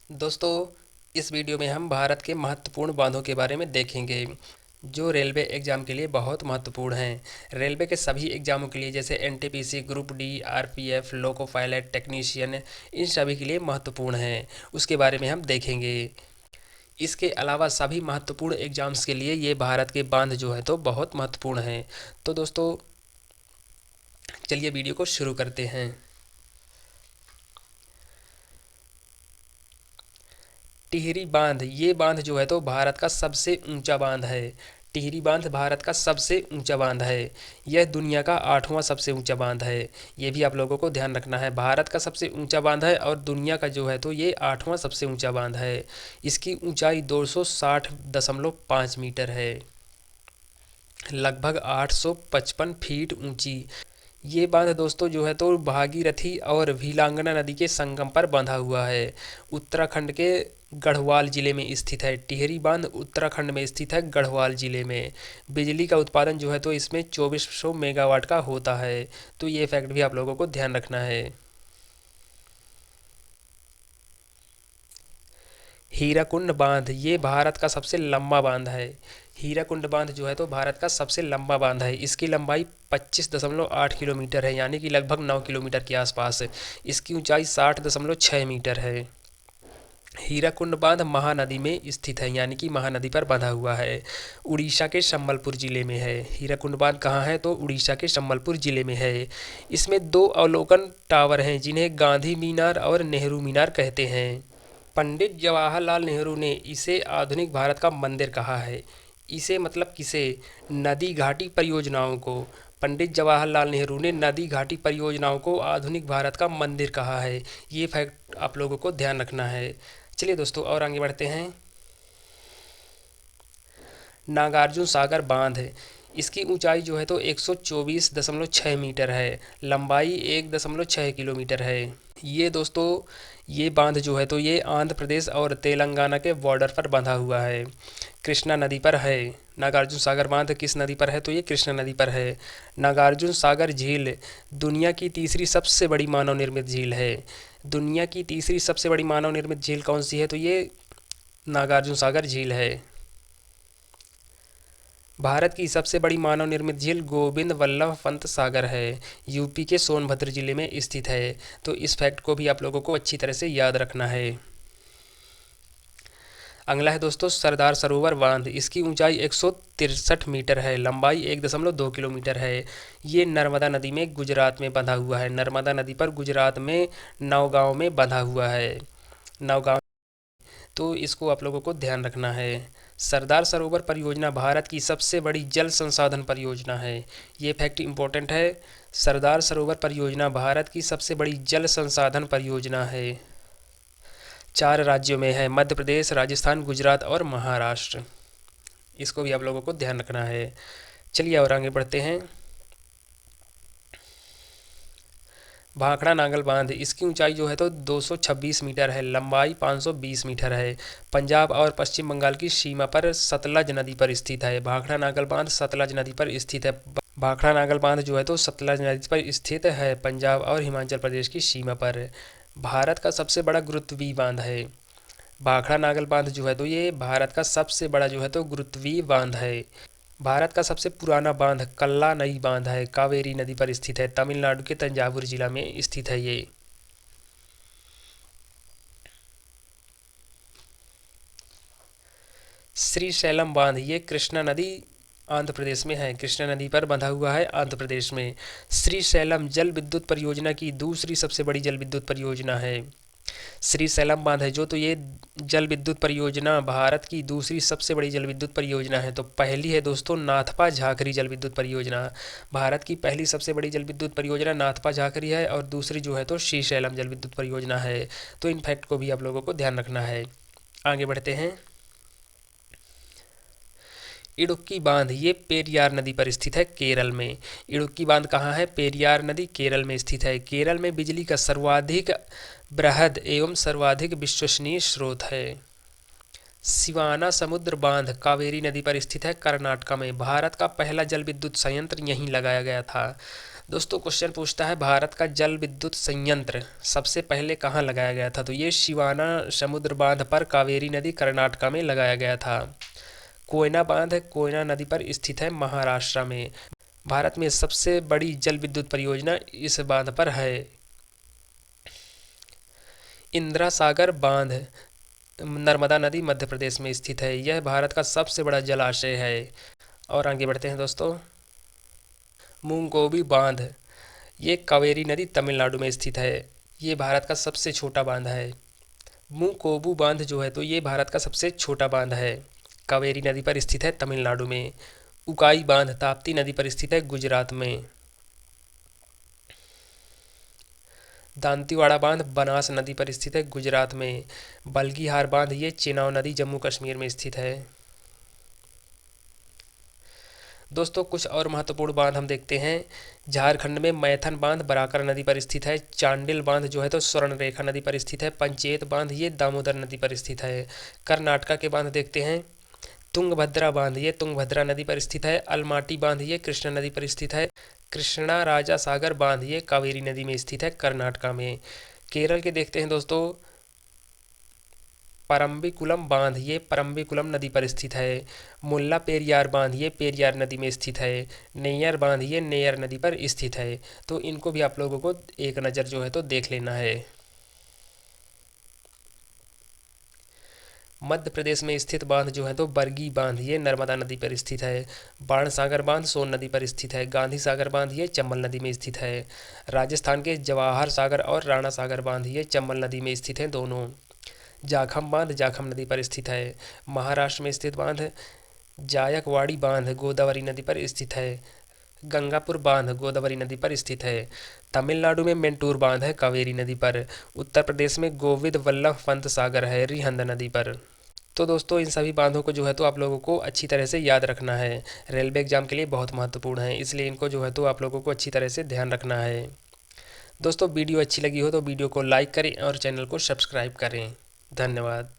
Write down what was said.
दोस्तों, इस वीडियो में हम भारत के महत्वपूर्ण बांधों के बारे में देखेंगे जो रेलवे एग्ज़ाम के लिए बहुत महत्वपूर्ण हैं। रेलवे के सभी एग्ज़ामों के लिए जैसे NTPC, group D, RPF, loco pilot, technician, इन सभी के लिए महत्वपूर्ण हैं। उसके बारे में हम देखेंगे। इसके अलावा सभी महत्वपूर्ण एग्ज़ाम्स के लिए ये भारत के बांध जो है तो बहुत महत्वपूर्ण हैं। तो दोस्तों, चलिए वीडियो को शुरू करते हैं। टिहरी बांध, ये बांध जो है तो भारत का सबसे ऊंचा बांध है। टिहरी बांध भारत का सबसे ऊंचा बांध है। यह दुनिया का 8वां सबसे ऊंचा बांध है। ये भी आप लोगों को ध्यान रखना है, भारत का सबसे ऊंचा बांध है और दुनिया का जो है तो ये 8वां सबसे ऊंचा बांध है। इसकी ऊंचाई 260.5 मीटर है, लगभग 855 फीट ऊंची। ये बांध दोस्तों जो है तो भागीरथी और भीलांगना नदी के संगम पर बंधा हुआ है। उत्तराखंड के गढ़वाल जिले में स्थित है। टिहरी बांध उत्तराखंड में स्थित है, गढ़वाल जिले में। बिजली का उत्पादन जो है तो इसमें 2400 मेगावाट का होता है। तो ये फैक्ट भी आप लोगों को ध्यान रखना है। हीराकुंड बांध, ये भारत का सबसे लंबा बांध है। हीराकुंड बांध जो है तो भारत का सबसे लंबा बांध है। इसकी लंबाई 25.8 किलोमीटर है, यानी कि लगभग 9 किलोमीटर के आसपास। इसकी ऊंचाई 60.6 मीटर है। हीराकुंड बांध महानदी में स्थित है, यानी कि महानदी पर बंधा हुआ है। उड़ीसा के संबलपुर जिले में है। हीराकुंड बांध कहाँ है तो उड़ीसा के संबलपुर जिले में है। इसमें दो अवलोकन टावर हैं जिन्हें गांधी मीनार और नेहरू मीनार कहते हैं। पंडित जवाहरलाल नेहरू ने इसे आधुनिक भारत का मंदिर कहा है। इसे मतलब किसे? नदी घाटी परियोजनाओं को। पंडित जवाहरलाल नेहरू ने नदी घाटी परियोजनाओं को आधुनिक भारत का मंदिर कहा है। ये फैक्ट आप लोगों को ध्यान रखना है। चलिए दोस्तों, और आगे बढ़ते हैं। नागार्जुन सागर बांध है। इसकी ऊंचाई जो है तो 124.6 मीटर है, लंबाई 1.6 किलोमीटर है। ये दोस्तों, ये बांध जो है तो ये आंध्र प्रदेश और तेलंगाना के बॉर्डर पर बंधा हुआ है। कृष्णा नदी पर है। नागार्जुन सागर बांध किस नदी पर है तो ये कृष्णा नदी पर है। नागार्जुन सागर झील दुनिया की तीसरी सबसे बड़ी मानव निर्मित झील है। दुनिया की तीसरी सबसे बड़ी मानव निर्मित झील कौन सी है तो ये नागार्जुन सागर झील है। भारत की सबसे बड़ी मानव निर्मित झील गोविंद वल्लभ पंत सागर है। यूपी के सोनभद्र जिले में स्थित है। तो इस फैक्ट को भी आप लोगों को अच्छी तरह से याद रखना है। अगला है दोस्तों सरदार सरोवर बांध। इसकी ऊंचाई 163 मीटर है, लंबाई 1.2 किलोमीटर है। ये नर्मदा नदी में गुजरात में बंधा हुआ है। नर्मदा नदी पर गुजरात में नौगांव में बंधा हुआ है। नौगांव, तो इसको आप लोगों को ध्यान रखना है। सरदार सरोवर परियोजना भारत की सबसे बड़ी जल संसाधन परियोजना है। ये फैक्ट इम्पोर्टेंट है। सरदार सरोवर परियोजना भारत की सबसे बड़ी जल संसाधन परियोजना है। 4 राज्यों में है, मध्य प्रदेश, राजस्थान, गुजरात और महाराष्ट्र। इसको भी आप लोगों को ध्यान रखना है। चलिए और आगे बढ़ते हैं। भाखड़ा नागल बांध, इसकी ऊंचाई जो है तो 226 मीटर है, लंबाई 520 मीटर है। पंजाब और पश्चिम बंगाल की सीमा पर सतलज नदी पर स्थित है। भाखड़ा नागल बांध सतलज नदी पर स्थित है। भाखड़ा नागल बांध जो है तो सतलज नदी पर स्थित है, पंजाब और हिमाचल प्रदेश की सीमा पर। भारत का सबसे बड़ा गुरुत्वीय बांध है। भाखड़ा नागल बांध जो है तो ये भारत का सबसे बड़ा जो है तो गुरुत्वीय बांध है। भारत का सबसे पुराना बांध कल्ला नई बांध है, कावेरी नदी पर स्थित है। तमिलनाडु के तंजावुर जिला में स्थित है ये। श्रीशैलम बांध, ये कृष्णा नदी आंध्र प्रदेश में है। कृष्णा नदी पर बंधा हुआ है आंध्र प्रदेश में। श्रीशैलम जल विद्युत परियोजना की दूसरी सबसे बड़ी जल विद्युत परियोजना है। श्रीशैलम बांध है जो तो ये जल विद्युत परियोजना भारत की दूसरी सबसे बड़ी जल विद्युत परियोजना है। तो पहली है दोस्तों नाथपा झाखरी जल विद्युत परियोजना। भारत की पहली सबसे बड़ी जल विद्युत परियोजना नाथपा झाखरी है और दूसरी जो है तो श्रीशैलम जल विद्युत परियोजना है। तो इन फैक्ट को भी आप लोगों को ध्यान रखना है। आगे बढ़ते हैं। इडुक्की बांध, ये पेरियार नदी पर स्थित है, केरल में। इडुक्की बांध कहाँ है? पेरियार नदी केरल में स्थित है। केरल में बिजली का सर्वाधिक बृहद एवं सर्वाधिक विश्वसनीय स्रोत है। सिवाना समुद्र बांध कावेरी नदी पर स्थित है, कर्नाटक में। भारत का पहला जल विद्युत संयंत्र यहीं लगाया गया था। दोस्तों क्वेश्चन पूछता है भारत का जल विद्युत संयंत्र सबसे पहले कहाँ लगाया गया था। तो ये शिवाना समुद्र बांध पर कावेरी नदी कर्नाटका में लगाया गया था। कोयना बांध कोयना नदी पर स्थित है महाराष्ट्र में। भारत में सबसे बड़ी जल विद्युत परियोजना इस बांध पर है। इंदिरा सागर बांध नर्मदा नदी मध्य प्रदेश में स्थित है। यह भारत का सबसे बड़ा जलाशय है। और आगे बढ़ते हैं दोस्तों। मूंगकोबी बांध ये कावेरी नदी तमिलनाडु में स्थित है। ये भारत का सबसे छोटा बांध है। मूंगकोबू बांध जो है तो ये भारत का सबसे छोटा बांध है। कावेरी नदी पर स्थित है तमिलनाडु में। उकाई बांध ताप्ती नदी पर स्थित है गुजरात में। दांतीवाड़ा बांध बनास नदी पर स्थित है गुजरात में। बल्गीहार बांध ये चेनाब नदी जम्मू कश्मीर में स्थित है। दोस्तों कुछ और महत्वपूर्ण बांध हम देखते हैं। झारखंड में मैथन बांध बराकर नदी पर स्थित है। चांडिल बांध जो है तो स्वर्ण रेखा नदी पर स्थित है। पंचेत बांध ये दामोदर नदी पर स्थित है। कर्नाटका के बांध देखते हैं। तुंगभद्रा बांध ये तुंगभद्रा नदी पर स्थित है। अलमाटी बांध ये कृष्णा नदी पर स्थित है। कृष्णा राजा सागर बांध ये कावेरी नदी में स्थित है कर्नाटका में। केरल के देखते हैं दोस्तों। परम्बिकुलम बांध ये परम्बिकुलम नदी पर स्थित है। मुल्ला पेरियार बांध ये पेरियार नदी में स्थित है। नेयर बांध ये नेयर नदी पर स्थित है। तो इनको भी आप लोगों को एक नज़र जो है तो देख लेना है। मध्य प्रदेश में स्थित बांध जो है तो बरगी बांध ये नर्मदा नदी पर स्थित है। बाणसागर बांध सोन नदी पर स्थित है। गांधी सागर बांध ये चंबल नदी में स्थित है। राजस्थान के जवाहर सागर और राणा सागर बांध ये चंबल नदी में स्थित हैं दोनों। जाखम बांध जाखम नदी पर स्थित है। महाराष्ट्र में स्थित बांध जायकवाड़ी बांध गोदावरी नदी पर स्थित है। गंगापुर बांध गोदावरी नदी पर स्थित है। तमिलनाडु में मेंटूर बांध है कावेरी नदी पर। उत्तर प्रदेश में गोविंद वल्लभ पंत सागर है रिहंद नदी पर। तो दोस्तों इन सभी बांधों को जो है तो आप लोगों को अच्छी तरह से याद रखना है। रेलवे एग्जाम के लिए बहुत महत्वपूर्ण है, इसलिए इनको जो है तो आप लोगों को अच्छी तरह से ध्यान रखना है। दोस्तों वीडियो अच्छी लगी हो तो वीडियो को लाइक करें और चैनल को सब्सक्राइब करें। धन्यवाद।